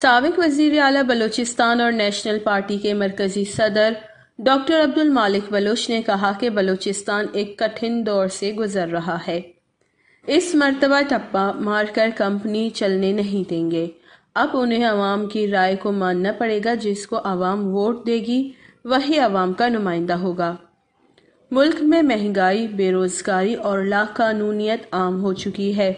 سابق وزیر اعلیٰ بلوچستان اور نیشنل پارٹی کے مرکزی صدر ڈاکٹر عبدالمالک بلوچ نے کہا کہ بلوچستان ایک کٹھن دور سے گزر رہا ہے۔ اس مرتبہ ٹپا مار کر کمپنی چلنے نہیں دیں گے۔ اب انہیں عوام کی رائے کو ماننا پڑے گا، جس کو عوام ووٹ دے گی وہی عوام کا نمائندہ ہوگا۔ ملک میں مہنگائی، بے روزگاری اور لا قانونیت عام ہو چکی ہے۔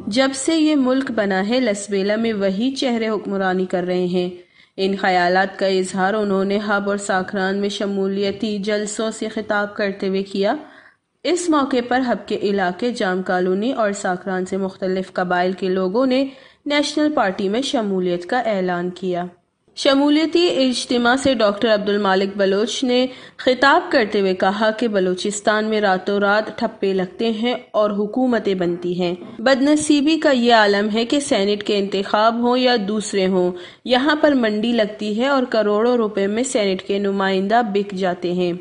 جب سے یہ ملک بنا ہے، لسبیلا میں وہی چہرے حکمرانی کر رہے ہیں۔ ان خیالات کا اظہار انہوں نے ہب اور ساکران میں شمولیتی جلسوں سے خطاب کرتے ہوئے کیا۔ اس موقع پر ہب کے علاقے جام کالونی اور ساکران سے مختلف قبائل کے لوگوں نے نیشنل پارٹی میں شمولیت کا اعلان کیا۔ شمولیتی اجتماع سے ڈاکٹر عبدالمالک بلوچ نے خطاب کرتے ہوئے کہا کہ بلوچستان میں راتوں رات ٹھپے لگتے ہیں اور حکومتیں بنتی ہیں۔ بدنصیبی کا یہ عالم ہے کہ سینٹ کے انتخاب ہوں یا دوسرے ہوں، یہاں پر منڈی لگتی ہے اور کروڑوں روپے میں سینٹ کے نمائندہ بک جاتے ہیں۔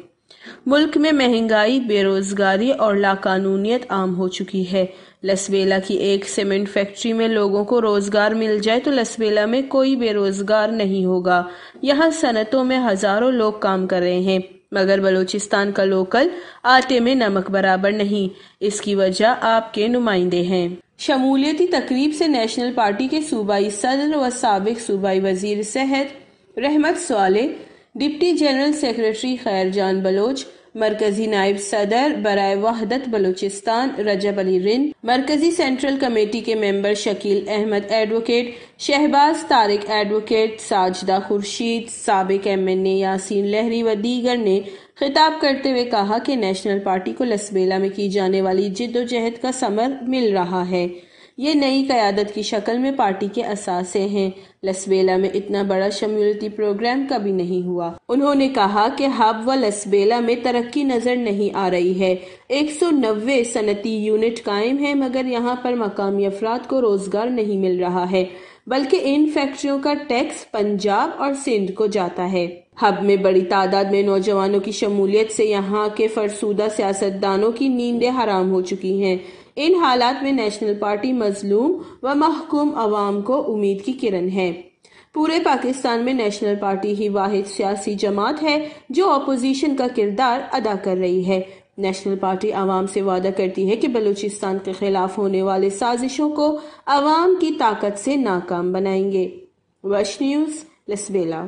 ملک میں مہنگائی، بے روزگاری اور لا قانونیت عام ہو چکی ہے۔ لسبیلا کی ایک سیمنٹ فیکٹری میں لوگوں کو روزگار مل جائے تو لسبیلا میں کوئی بے روزگار نہیں ہوگا۔ یہاں صنعتوں میں ہزاروں لوگ کام کر رہے ہیں، مگر بلوچستان کا لوکل آٹے میں نمک برابر نہیں۔ اس کی وجہ آپ کے نمائندے ہیں۔ شمولیتی تقریب سے نیشنل پارٹی کے صوبائی صدر و سابق صوبائی وزیر صحت رحمت صالح، ڈپٹی جنرل سیکریٹری خیر جان بلوچ، مرکزی نائب صدر برائے وحدت بلوچستان رجب علی رند، مرکزی سینٹرل کمیٹی کے ممبر شکیل احمد ایڈوکیٹ، شہباز طارق ایڈوکیٹ، ساجدہ خورشید، سابق MNA یاسین لہری و دیگر نے خطاب کرتے ہوئے کہا کہ نیشنل پارٹی کو لسبیلا میں کی جانے والی جدوجہد کا ثمر مل رہا ہے۔ یہ نئی قیادت کی شکل میں پارٹی کے اثاثے ہیں۔ لسبیلا میں اتنا بڑا شمولیتی پروگرام کبھی نہیں ہوا۔ انہوں نے کہا کہ ہب و لسبیلا میں ترقی نظر نہیں آ رہی ہے۔ 190 صنعتی یونٹ قائم ہیں، مگر یہاں پر مقامی افراد کو روزگار نہیں مل رہا ہے، بلکہ ان فیکٹریوں کا ٹیکس پنجاب اور سندھ کو جاتا ہے۔ ہب میں بڑی تعداد میں نوجوانوں کی شمولیت سے یہاں کے فرسودہ سیاستدانوں کی نیندیں حرام ہو چکی ہیں۔ ان حالات میں نیشنل پارٹی مظلوم و محکوم عوام کو امید کی کرن ہے۔ پورے پاکستان میں نیشنل پارٹی ہی واحد سیاسی جماعت ہے جو اپوزیشن کا کردار ادا کر رہی ہے۔ نیشنل پارٹی عوام سے وعدہ کرتی ہے کہ بلوچستان کے خلاف ہونے والے سازشوں کو عوام کی طاقت سے ناکام بنائیں گے۔ وش نیوز، لسبیلا۔